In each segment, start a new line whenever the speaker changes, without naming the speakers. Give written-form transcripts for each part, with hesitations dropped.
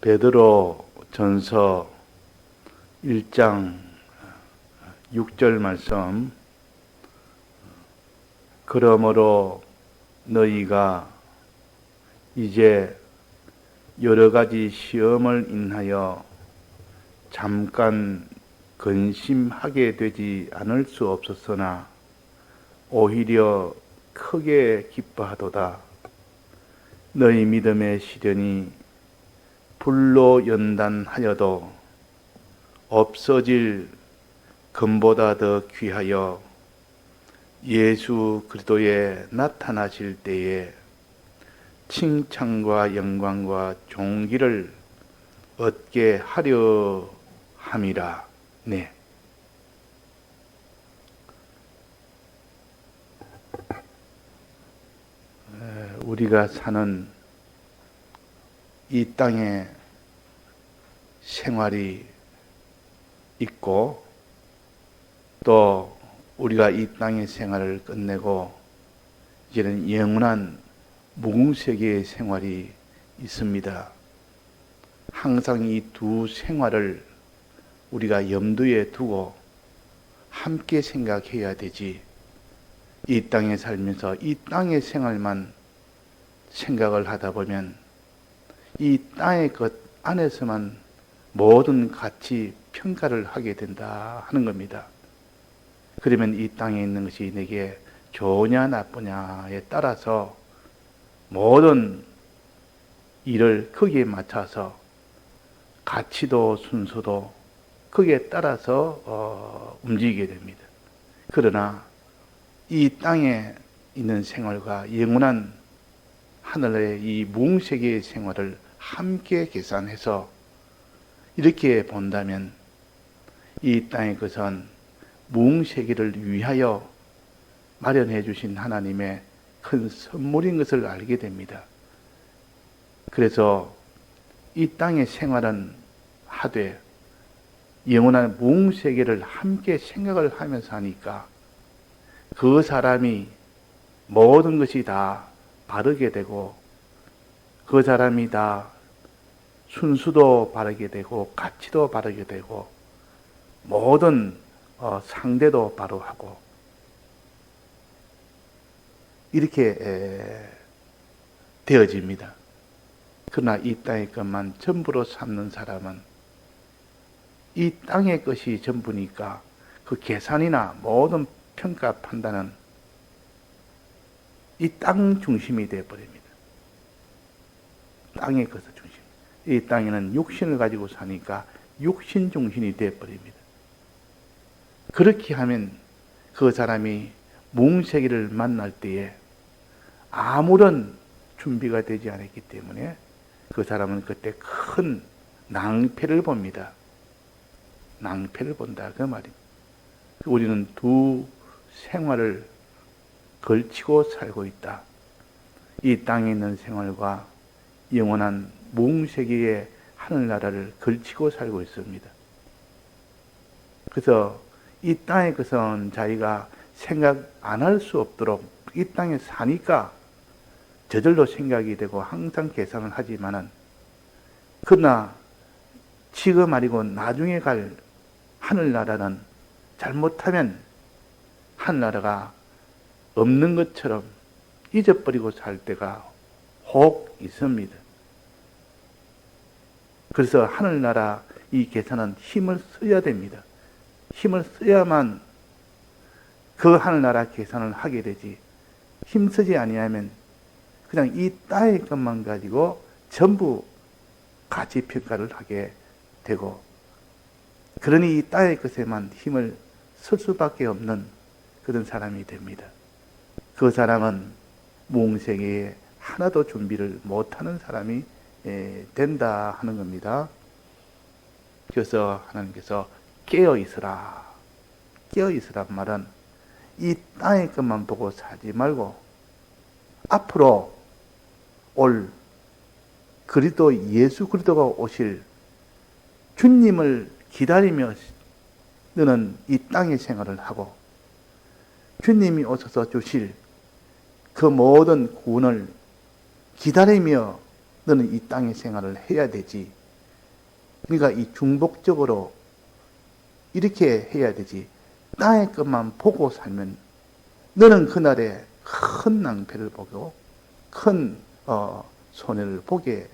베드로 전서 1장 6절 말씀. 그러므로 너희가 이제 여러 가지 시험을 인하여 잠깐 근심하게 되지 않을 수 없었으나 오히려 크게 기뻐하도다. 너희 믿음의 시련이 불로 연단하여도 없어질 금보다 더 귀하여 예수 그리스도에 나타나실 때에 칭찬과 영광과 존귀를 얻게 하려 함이라. 네. 우리가 사는 이 땅에 생활이 있고 또 우리가 이 땅의 생활을 끝내고 이제는 영원한 무궁세계의 생활이 있습니다. 항상 이 두 생활을 우리가 염두에 두고 함께 생각해야 되지, 이 땅에 살면서 이 땅의 생활만 생각을 하다 보면 이 땅의 것 안에서만 모든 가치 평가를 하게 된다 하는 겁니다. 그러면 이 땅에 있는 것이 내게 좋으냐 나쁘냐에 따라서 모든 일을 거기에 맞춰서 가치도 순서도 거기에 따라서 움직이게 됩니다. 그러나 이 땅에 있는 생활과 영원한 하늘의 이 무궁세계의 생활을 함께 계산해서 이렇게 본다면 이 땅의 것은 무궁세계를 위하여 마련해 주신 하나님의 큰 선물인 것을 알게 됩니다. 그래서 이 땅의 생활은 하되 영원한 무궁세계를 함께 생각을 하면서 하니까 그 사람이 모든 것이 다 바르게 되고 그 사람이 다 순수도 바르게 되고 가치도 바르게 되고 모든 상대도 바로 하고 이렇게 되어집니다. 그러나 이 땅의 것만 전부로 삼는 사람은 이 땅의 것이 전부니까 그 계산이나 모든 평가 판단은 이 땅 중심이 되어버립니다. 땅의 것을 중심. 이 땅에는 육신을 가지고 사니까 육신 중심이 되어버립니다. 그렇게 하면 그 사람이 무궁세계를 만날 때에 아무런 준비가 되지 않았기 때문에 그 사람은 그때 큰 낭패를 봅니다. 낭패를 본다 그 말입니다. 우리는 두 생활을 걸치고 살고 있다. 이 땅에 있는 생활과 영원한 무궁세계의 하늘나라를 걸치고 살고 있습니다. 그래서 이 땅의 것은 자기가 생각 안 할 수 없도록 이 땅에 사니까 저절로 생각이 되고 항상 계산을 하지만은, 그러나 지금 아니고 나중에 갈 하늘나라는 잘못하면 하늘나라가 없는 것처럼 잊어버리고 살 때가 혹 있습니다. 그래서 하늘나라 이 계산은 힘을 써야 됩니다. 힘을 써야만 그 하늘나라 계산을 하게 되지, 힘쓰지 아니하면 그냥 이 땅의 것만 가지고 전부 가치평가를 하게 되고, 그러니 이 땅의 것에만 힘을 쓸 수밖에 없는 그런 사람이 됩니다. 그 사람은 무궁세계에 하나도 준비를 못하는 사람이 된다 하는 겁니다. 그래서 하나님께서 깨어있으라. 깨어있으란 말은 이 땅의 것만 보고 살지 말고 앞으로 올 그리스도 예수 그리스도가 오실 주님을 기다리며 너는 이 땅의 생활을 하고 주님이 오셔서 주실 그 모든 구원을 기다리며 너는 이 땅의 생활을 해야 되지. 그러니까 이 중복적으로 이렇게 해야 되지. 땅의 것만 보고 살면 너는 그날에 큰 낭패를 보고 큰 손해를 보게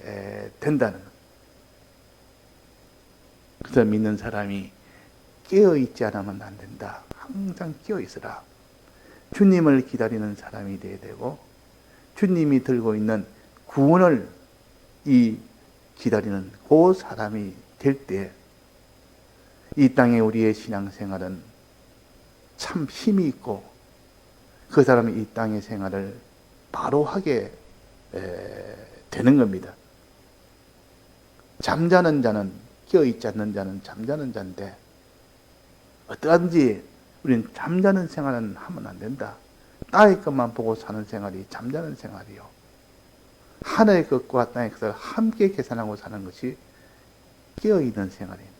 된다는 것. 그래서 믿는 사람이 깨어있지 않으면 안 된다. 항상 깨어있으라. 주님을 기다리는 사람이 되어야 되고 주님이 들고 있는 구원을 기다리는 그 사람이 될 때 이 땅에 우리의 신앙생활은 참 힘이 있고 그 사람이 이 땅의 생활을 바로 하게 되는 겁니다. 잠자는 자는 깨어있지 않는 자는 잠자는 자인데 어떠한지 우리는 잠자는 생활은 하면 안 된다. 땅의 것만 보고 사는 생활이 잠자는 생활이요. 하늘의 것과 땅의 것을 함께 계산하고 사는 것이 깨어있는 생활입니다.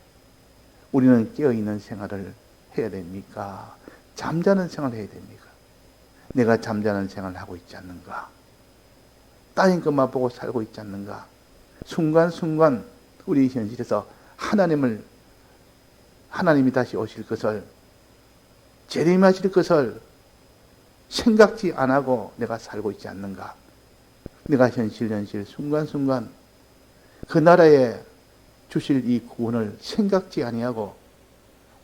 우리는 깨어있는 생활을 해야 됩니까? 잠자는 생활을 해야 됩니까? 내가 잠자는 생활을 하고 있지 않는가? 땅의 것만 보고 살고 있지 않는가? 순간순간 우리 현실에서 하나님이 다시 오실 것을, 재림하실 것을 생각지 안 하고 내가 살고 있지 않는가? 내가 현실 순간순간 그 나라에 주실 이 구원을 생각지 아니하고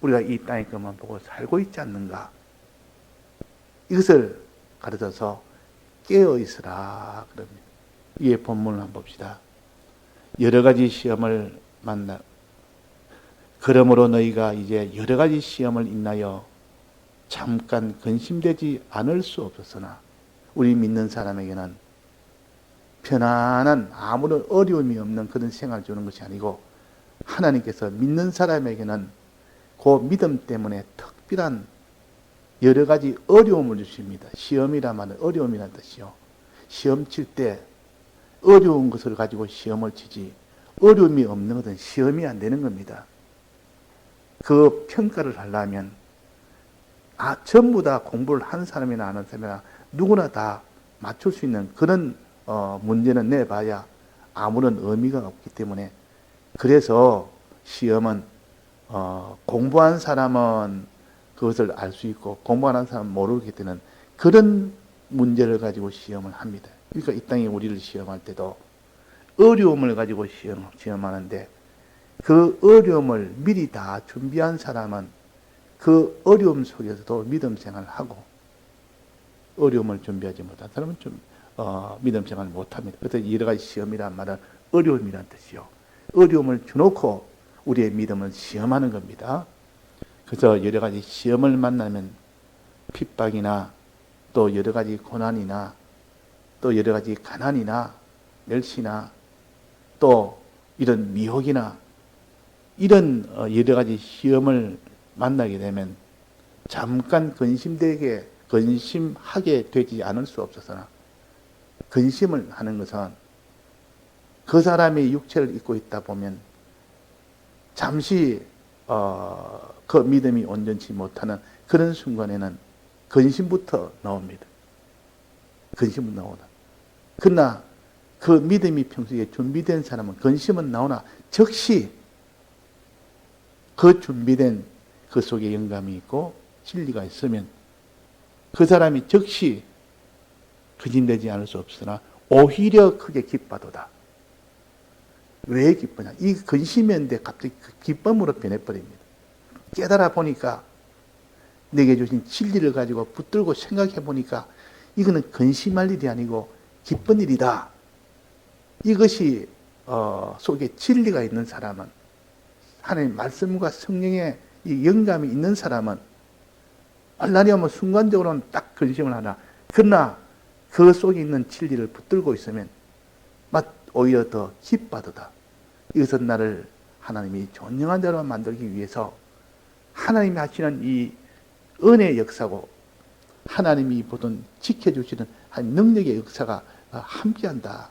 우리가 이 땅의 것만 보고 살고 있지 않는가? 이것을 가르쳐서 깨어있으라 그럽니다. 이 본문을 한번 봅시다. 여러 가지 시험을 그러므로 너희가 이제 여러 가지 시험을 인하여 잠깐 근심되지 않을 수 없었으나, 우리 믿는 사람에게는 편안한 아무런 어려움이 없는 그런 생활을 주는 것이 아니고 하나님께서 믿는 사람에게는 그 믿음 때문에 특별한 여러 가지 어려움을 주십니다. 시험이라 말은 어려움이라는 뜻이요. 시험 칠 때 어려운 것을 가지고 시험을 치지 어려움이 없는 것은 시험이 안 되는 겁니다. 그 평가를 하려면 전부 다 공부를 한 사람이나 아는 사람이나 누구나 다 맞출 수 있는 그런 문제는 내봐야 아무런 의미가 없기 때문에, 그래서 시험은 공부한 사람은 그것을 알 수 있고 공부 안 한 사람은 모르게 되는 그런 문제를 가지고 시험을 합니다. 그러니까 이 땅에 우리를 시험할 때도 어려움을 가지고 시험하는데 그 어려움을 미리 다 준비한 사람은 그 어려움 속에서도 믿음 생활을 하고, 어려움을 준비하지 못한 사람은 믿음 생활을 못합니다. 그래서 여러 가지 시험이란 말은 어려움이란 뜻이요. 어려움을 주놓고 우리의 믿음을 시험하는 겁니다. 그래서 여러 가지 시험을 만나면 핍박이나 또 여러 가지 고난이나 또 여러 가지 가난이나 멸시나 또 이런 미혹이나 이런 여러 가지 시험을 만나게 되면 잠깐 근심하게 되지 않을 수 없어서나, 근심을 하는 것은 그 사람이 육체를 입고 있다 보면 잠시 그 믿음이 온전치 못하는 그런 순간에는 근심부터 나옵니다. 근심은 나오나. 그러나 그 믿음이 평소에 준비된 사람은 근심은 나오나 즉시 그 준비된 그 속에 영감이 있고 진리가 있으면 그 사람이 즉시 근심되지 않을 수 없으나 오히려 크게 기뻐도다. 왜 기쁘냐? 이 근심이었는데 갑자기 그 기쁨으로 변해버립니다. 깨달아 보니까, 내게 주신 진리를 가지고 붙들고 생각해 보니까 이거는 근심할 일이 아니고 기쁜 일이다. 이것이 속에 진리가 있는 사람은, 하나님 말씀과 성령의 이 영감이 있는 사람은 알라니하면 순간적으로는 딱 근심을 하나, 그러나 그 속에 있는 진리를 붙들고 있으면 오히려 더 기뻐하도다. 이것은 나를 하나님이 존경한 자로 만들기 위해서 하나님이 하시는 이 은혜의 역사고 하나님이 보던 지켜주시는 한 능력의 역사가 함께한다.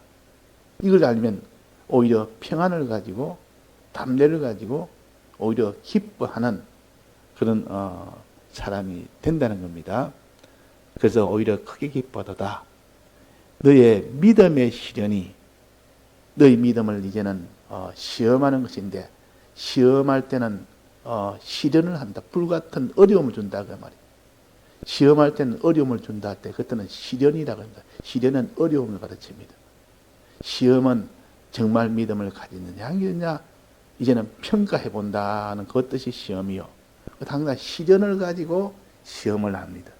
이걸 알면 오히려 평안을 가지고 담대를 가지고 오히려 기뻐하는 그런 사람이 된다는 겁니다. 그래서 오히려 크게 기뻐하도다. 너의 믿음의 시련이 너희 믿음을 이제는 시험하는 것인데 시험할 때는 시련을 한다. 불같은 어려움을 준다 그 말이에요. 시험할 때는 어려움을 준다 할 때 그때는 시련이라고 합니다. 시련은 어려움을 가르칩니다. 시험은 정말 믿음을 가지느냐 아니느냐 이제는 평가해 본다는 그 뜻이 시험이요. 당장 시련을 가지고 시험을 합니다.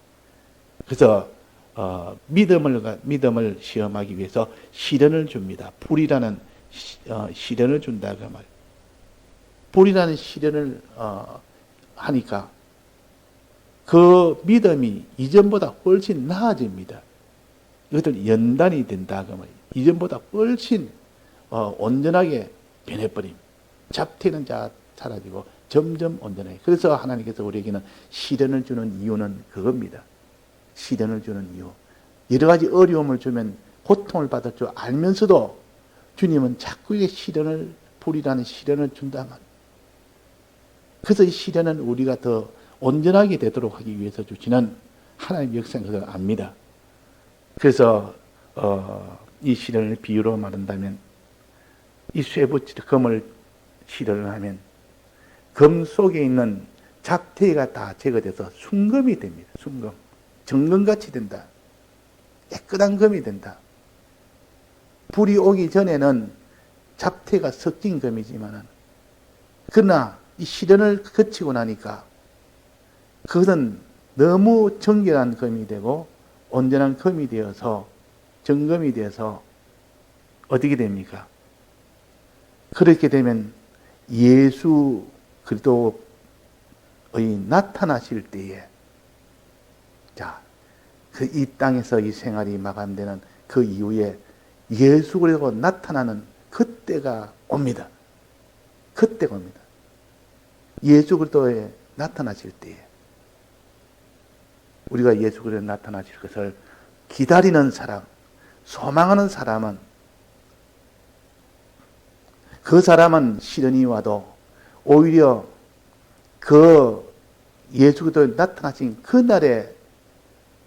그래서 믿음을 시험하기 위해서 시련을 줍니다. 불이라는 시련을 준다 그 말이에요. 불이라는 시련을 하니까 그 믿음이 이전보다 훨씬 나아집니다. 이것들 연단이 된다 그 말이에요. 이전보다 훨씬 온전하게 변해버립니다. 잡태는 사라지고 점점 온전하게. 그래서 하나님께서 우리에게는 시련을 주는 이유는 그겁니다. 시련을 주는 이유. 여러 가지 어려움을 주면 고통을 받을 줄 알면서도 주님은 자꾸 이게 불이라는 시련을 준다 말이에요. 그래서 이 시련은 우리가 더 온전하게 되도록 하기 위해서 주시는 하나님의 역사인 것을 압니다. 그래서 이 시련을 비유로 말한다면 이 쇠붙이 금을 시련을 하면 금 속에 있는 잡태가 다 제거돼서 순금이 됩니다. 순금. 정금같이 된다. 깨끗한 금이 된다. 불이 오기 전에는 잡태가 섞인 금이지만은 그러나 이 시련을 거치고 나니까 그것은 너무 정결한 금이 되고 온전한 금이 되어서 정금이 되어서 어떻게 됩니까? 그렇게 되면 예수 그리스도의 나타나실 때에 그 이 땅에서 이 생활이 마감되는 그 이후에 예수 그리스도가 나타나는 그때가 옵니다. 그때가 옵니다. 예수 그리스도에 나타나실 때에 우리가 예수 그리스도에 나타나실 것을 기다리는 사람, 소망하는 사람은 그 사람은 시련이 와도 오히려 그 예수 그리스도에 나타나신 그날에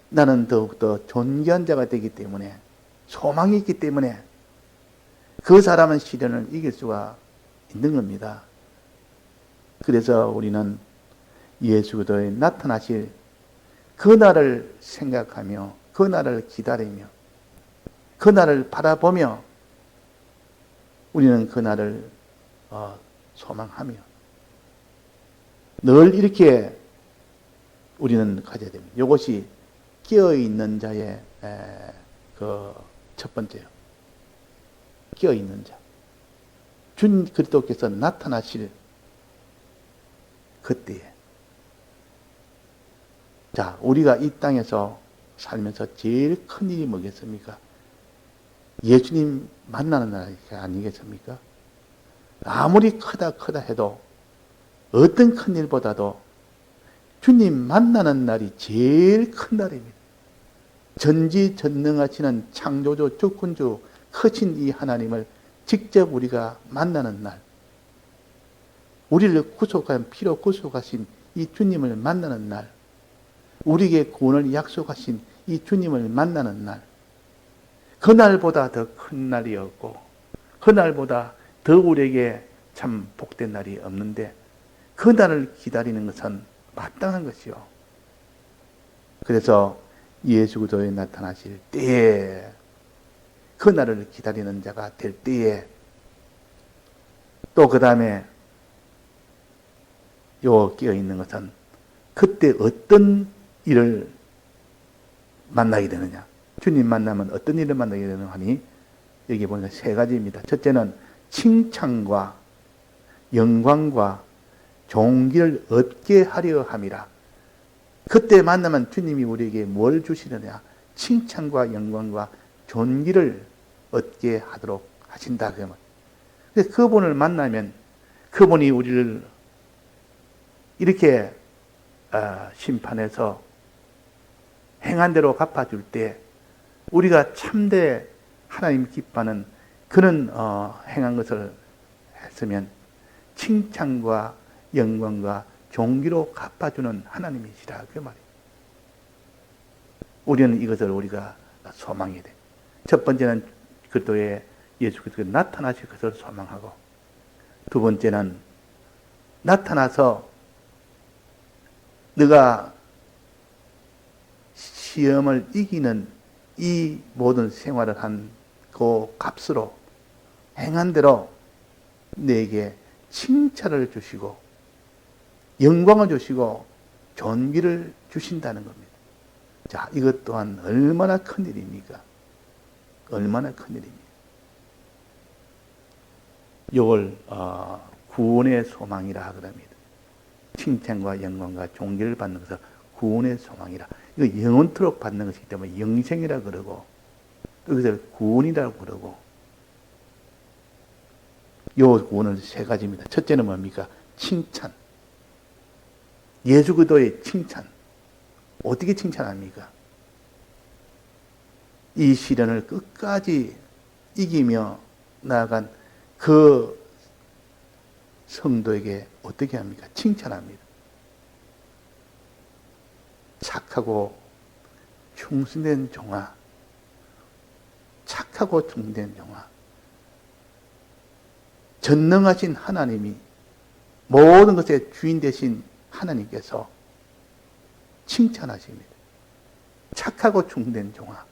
나는 더욱더 존귀한 자가 되기 때문에 소망이 있기 때문에 그 사람은 시련을 이길 수가 있는 겁니다. 그래서 우리는 예수 그리스도에 나타나실 그날을 생각하며 그날을 기다리며 그날을 바라보며 우리는 그날을 소망하며 늘 이렇게 우리는 가져야 됩니다. 이것이 깨어있는 자의 그 첫 번째요. 깨어있는 자. 주 그리스도께서 나타나실 그때에 우리가 이 땅에서 살면서 제일 큰 일이 뭐겠습니까? 예수님 만나는 날 아니겠습니까? 아무리 크다 해도 어떤 큰 일보다도 주님 만나는 날이 제일 큰 날입니다. 전지전능하시는 창조주, 주권주, 크신 이 하나님을 직접 우리가 만나는 날, 우리를 구속한 피로 구속하신 이 주님을 만나는 날, 우리에게 구원을 약속하신 이 주님을 만나는 날, 그날보다 더 큰 날이 없고 그날보다 더 우리에게 참 복된 날이 없는데 그날을 기다리는 것은 마땅한 것이요. 그래서 예수 그리스도에 나타나실 때에 그날을 기다리는 자가 될 때에 또 그 다음에 깨어있는 것은 그때 어떤 일을 만나게 되느냐. 주님 만나면 어떤 일을 만나게 되느냐 하니 여기 보니까 세 가지입니다. 첫째는 칭찬과 영광과 존귀를 얻게 하려 함이라. 그때 만나면 주님이 우리에게 뭘 주시느냐. 칭찬과 영광과 존귀를 얻게 하도록 하신다. 그러면 그분을 만나면 그분이 우리를 이렇게 심판해서 행한 대로 갚아줄 때 우리가 참되 하나님 기뻐하는 그런 행한 것을 했으면 칭찬과 영광과 존귀로 갚아주는 하나님이시라 그 말이에요. 우리는 이것을 우리가 소망해야 돼. 첫 번째는 그리스도의 예수 그리스도가 나타나실 것을 소망하고 두 번째는 나타나서 네가 시험을 이기는 이 모든 생활을 한 그 값으로 행한 대로 내게 칭찬을 주시고 영광을 주시고 존귀를 주신다는 겁니다. 자, 이것 또한 얼마나 큰 일입니까? 얼마나 큰 일입니까? 이걸 구원의 소망이라 그럽니다. 칭찬과 영광과 존귀를 받는 것은 구원의 소망이라. 이거 영원토록 받는 것이기 때문에 영생이라 그러고 그것을 구원이라고 그러고 요 구원은 세 가지입니다. 첫째는 뭡니까? 칭찬. 예수 그리스도의 칭찬. 어떻게 칭찬합니까? 이 시련을 끝까지 이기며 나아간 그 성도에게 어떻게 합니까? 칭찬합니다. 착하고 충성된 종아, 착하고 충성된 종아, 전능하신 하나님이 모든 것의 주인 되신 하나님께서 칭찬하십니다. 착하고 충성된 종아.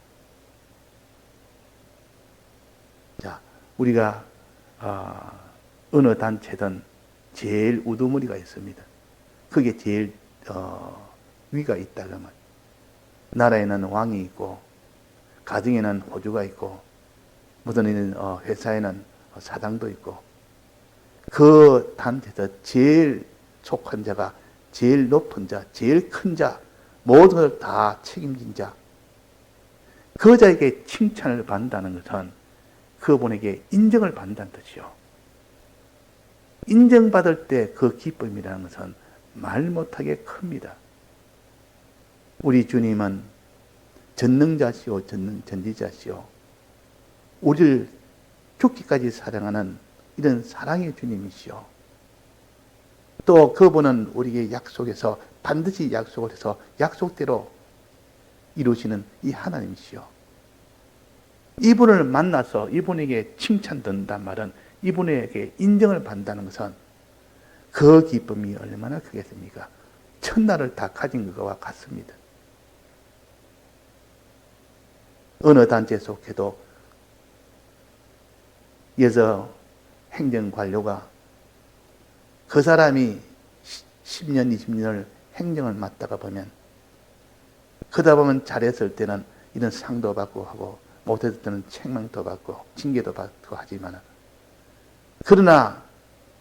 자, 우리가 어느 단체든 제일 우두머리가 있습니다. 그게 제일 위가 있다 그러면 나라에는 왕이 있고 가정에는 호주가 있고 무슨 회사에는 사장도 있고 그 단체에서 제일 속한 자가 제일 높은 자, 제일 큰 자, 모든 것을 다 책임진 자, 그 자에게 칭찬을 받는다는 것은 그분에게 인정을 받는다는 뜻이요. 인정받을 때 그 기쁨이라는 것은 말 못하게 큽니다. 우리 주님은 전능자시오, 전지자시오. 우리를 죽기까지 사랑하는 이런 사랑의 주님이시오. 또 그분은 우리에게 약속해서 반드시 약속을 해서 약속대로 이루시는 이 하나님이시오. 이분을 만나서 이분에게 칭찬 듣는단 말은 이분에게 인정을 받는다는 것은 그 기쁨이 얼마나 크겠습니까? 천날을 다 가진 것과 같습니다. 어느 단체에 속해도 여자 행정관료가 그 사람이 10년, 20년을 행정을 맡다가 보면 그러다 보면 잘했을 때는 이런 상도 받고 하고 못했을 때는 책망도 받고 징계도 받고 하지만 그러나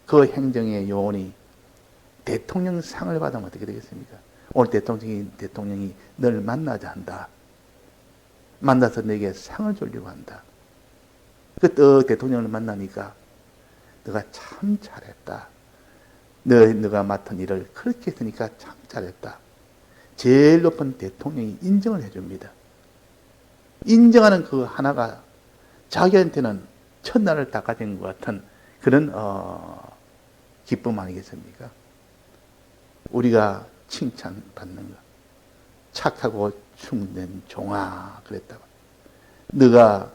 그 행정의 요원이 대통령 상을 받으면 어떻게 되겠습니까? 오늘 대통령이 널 만나자 한다. 만나서 내게 상을 주려고 한다. 그 대통령을 만나니까 너가 참 잘했다. 너가 맡은 일을 그렇게 했으니까 참 잘했다. 제일 높은 대통령이 인정을 해줍니다. 인정하는 그 하나가 자기한테는 천날을 다 가진 것 같은 그런 기쁨 아니겠습니까? 우리가 칭찬받는 것. 착하고 충된 종아 그랬다고. 너가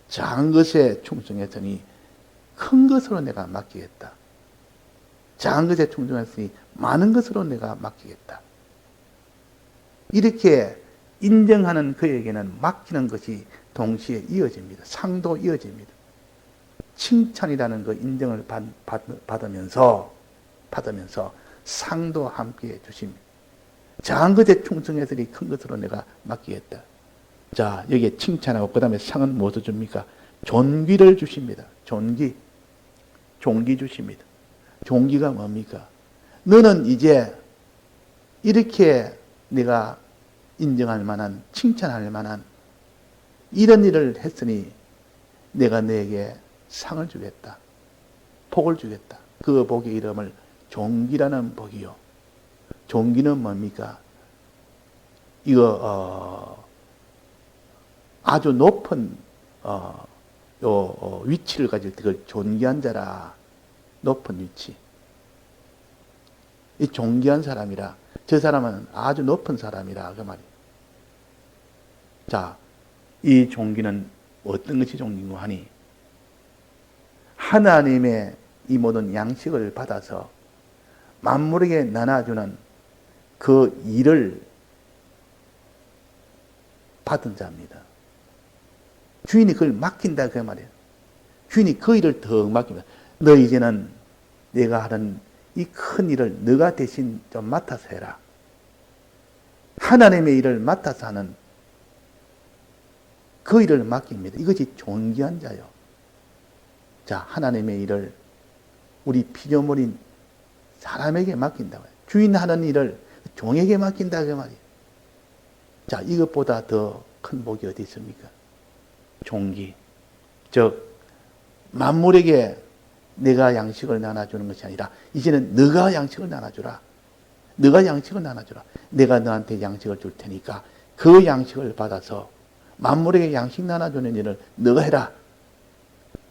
작은 것에 충성했더니 큰 것으로 내가 맡기겠다. 작은 것에 충성했으니 많은 것으로 내가 맡기겠다. 이렇게 인정하는 그에게는 맡기는 것이 동시에 이어집니다. 상도 이어집니다. 칭찬이라는 그 인정을 받으면서 상도 함께 주십니다. 작은 것에 충성했으니 큰 것으로 내가 맡기겠다. 자, 여기에 칭찬하고 그 다음에 상은 무엇을 줍니까? 존귀를 주십니다. 존귀 주십니다. 존귀가 뭡니까? 너는 이제 이렇게 내가 인정할 만한, 칭찬할 만한 이런 일을 했으니 내가 너에게 상을 주겠다. 복을 주겠다. 그 복의 이름을 존귀라는 복이요. 존귀는 뭡니까? 이거 아주 높은 위치를 가질 때 그걸 존귀한 자라. 높은 위치. 이 존귀한 사람이라. 저 사람은 아주 높은 사람이라 그 말이에요. 자, 이 존귀는 어떤 것이 존귀인고 하니 하나님의 이 모든 양식을 받아서 만물에게 나눠주는 그 일을 받은 자입니다. 주인이 그걸 맡긴다 그 말이에요. 주인이 그 일을 더 맡깁니다. 너 이제는 내가 하는 이 큰 일을 너가 대신 좀 맡아서 해라. 하나님의 일을 맡아서 하는 그 일을 맡깁니다. 이것이 존귀한 자요. 자, 하나님의 일을 우리 피조물인 사람에게 맡긴다고요. 주인 하는 일을 종에게 맡긴다 그 말이에요. 자, 이것보다 더 큰 복이 어디 있습니까? 종기. 즉 만물에게 내가 양식을 나눠주는 것이 아니라 이제는 너가 양식을 나눠주라. 너가 양식을 나눠주라. 내가 너한테 양식을 줄 테니까 그 양식을 받아서 만물에게 양식 나눠주는 일을 너가 해라.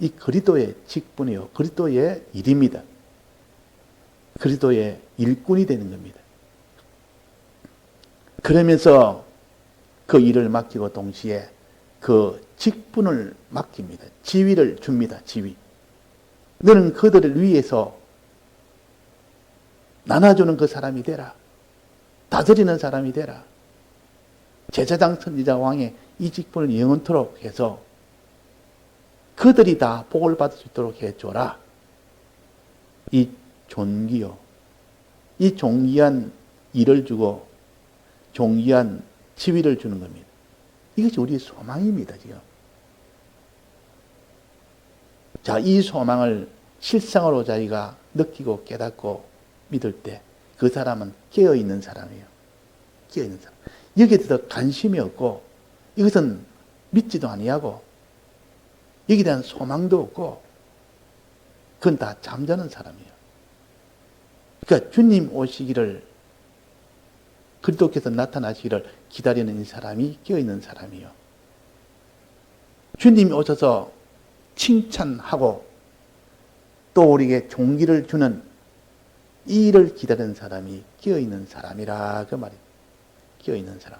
이 그리스도의 직분이요. 그리스도의 일입니다. 그리스도의 일꾼이 되는 겁니다. 그러면서 그 일을 맡기고 동시에 그 직분을 맡깁니다. 지위를 줍니다. 지위. 너는 그들을 위해서 나눠주는 그 사람이 되라. 다스리는 사람이 되라. 제사장, 선지자, 왕의 이 직분을 영원토록 해서 그들이 다 복을 받을 수 있도록 해줘라. 이 존귀요. 이 존귀한 일을 주고 존귀한 지위를 주는 겁니다. 이것이 우리의 소망입니다, 지금. 자, 이 소망을 실상으로 자기가 느끼고 깨닫고 믿을 때 그 사람은 깨어있는 사람이에요. 깨어있는 사람. 여기에 대해서 관심이 없고 이것은 믿지도 아니하고 여기에 대한 소망도 없고 그건 다 잠자는 사람이에요. 그러니까 주님 오시기를 그리스도께서 나타나시기를 기다리는 이 사람이 깨어있는 사람이에요. 주님이 오셔서 칭찬하고 또 우리에게 종기를 주는 이 일을 기다리는 사람이 깨어있는 사람이라 그 말이에요. 깨어있는 사람.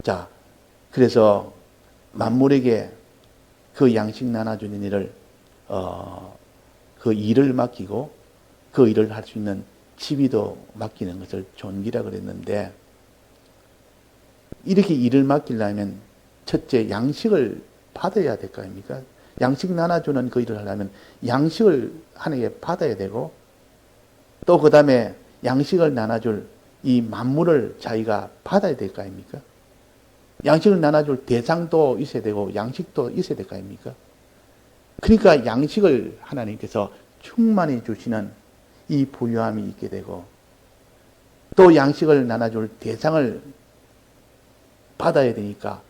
자, 그래서 만물에게 그 양식 나눠주는 일을 그 일을 맡기고 그 일을 할 수 있는 지위도 맡기는 것을 존귀라 그랬는데 이렇게 일을 맡기려면 첫째 양식을 받아야 될 거 아닙니까? 양식 나눠주는 그 일을 하려면 양식을 하나님께 받아야 되고 또 그 다음에 양식을 나눠줄 이 만물을 자기가 받아야 될 거 아닙니까? 양식을 나눠줄 대상도 있어야 되고 양식도 있어야 될 거 아닙니까? 그러니까 양식을 하나님께서 충만히 주시는 이 부유함이 있게 되고 또 양식을 나눠줄 대상을 받아야 되니까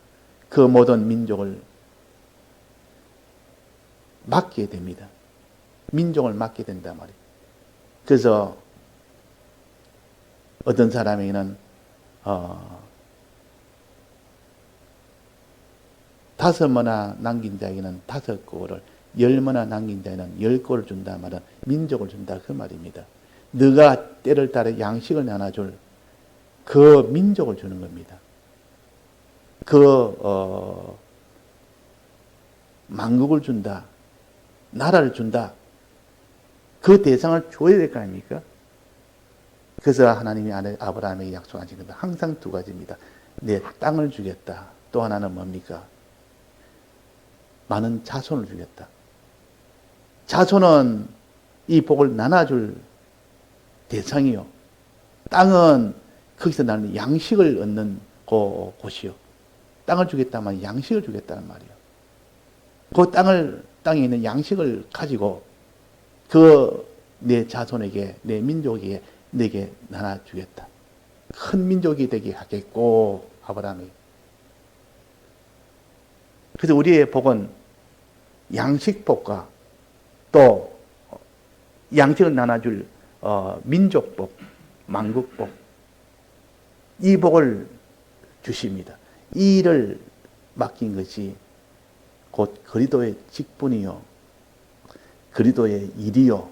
그 모든 민족을 맡게 됩니다. 민족을 맡게 된단 말이에요. 그래서 어떤 사람에게는 5머나 남긴 자에게는 5골을 10머나 남긴 자에는 10골을 준다 말은 민족을 준다 그 말입니다. 너가 때를 따라 양식을 나눠줄 그 민족을 주는 겁니다. 그 만국을 준다. 나라를 준다. 그 대상을 줘야 될 거 아닙니까? 그래서 하나님이 아브라함에게 약속하신 것은 항상 두 가지입니다. 내 땅을 주겠다. 또 하나는 뭡니까? 많은 자손을 주겠다. 자손은 이 복을 나눠줄 대상이요. 땅은 거기서 나는 양식을 얻는 곳이요. 땅을 주겠다면 양식을 주겠다는 말이에요. 그 땅에 있는 양식을 가지고 그 내 자손에게, 내 민족에게 내게 나눠주겠다. 큰 민족이 되게 하겠고 아브라함이. 그래서 우리의 복은 양식복과 또 양식을 나눠줄 민족복, 만국복 이 복을 주십니다. 이 일을 맡긴 것이 곧 그리스도의 직분이요, 그리스도의 일이요,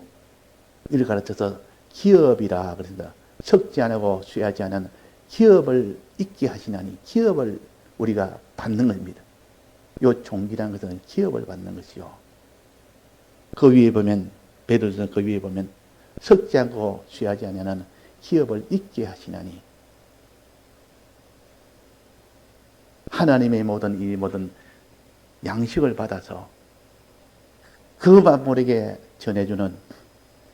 이를 가르쳐서 기업이라 그랬습니다. 섞지 않고 쇠하지 않은 기업을 있게 하시나니 기업을 우리가 받는 겁니다. 이 종기라는 것은 기업을 받는 것이요. 그 위에 보면 베드로서 그 위에 보면 섞지 않고 취하지 아니하는 기업을 잊게 하시나니 하나님의 모든 양식을 받아서 그 만물에게 전해주는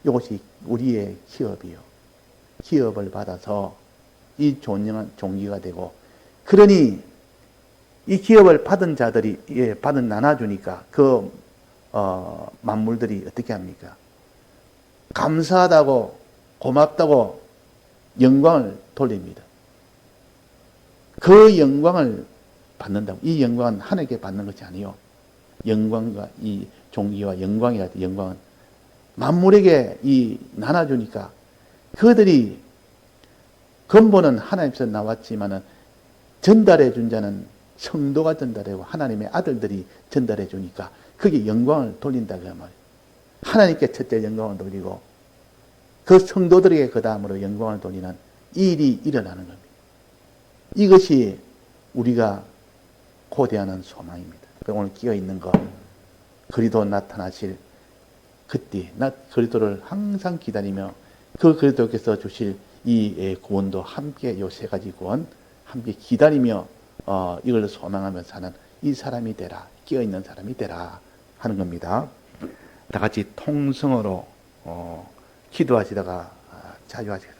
이것이 우리의 기업이요. 기업을 받아서 이 존귀한 종기가 되고, 그러니 이 기업을 받은 자들이 받은 나눠주니까 그 만물들이 어떻게 합니까? 감사하다고 고맙다고 영광을 돌립니다. 그 영광을 받는다고. 이 영광은 하나님께 받는 것이 아니요. 영광과 이 종기와 영광이라 영광은 만물에게 이 나눠주니까 그들이 근본은 하나님께서 나왔지만은 전달해 준 자는 성도가 전달하고 하나님의 아들들이 전달해 주니까 그게 영광을 돌린다 그 말이에요. 하나님께 첫째 영광을 돌리고 그 성도들에게 그 다음으로 영광을 돌리는 일이 일어나는 겁니다. 이것이 우리가 고대하는 소망입니다. 오늘 끼어 있는 것, 그리스도 나타나실 그때 그리스도를 항상 기다리며 그 그리스도께서 주실 이 구원도 함께 요 세 가지 구원 함께 기다리며 이걸 소망하며 사는 이 사람이 되라, 끼어 있는 사람이 되라 하는 겁니다. 다 같이 통성으로 기도하시다가 자유하시겠습니다.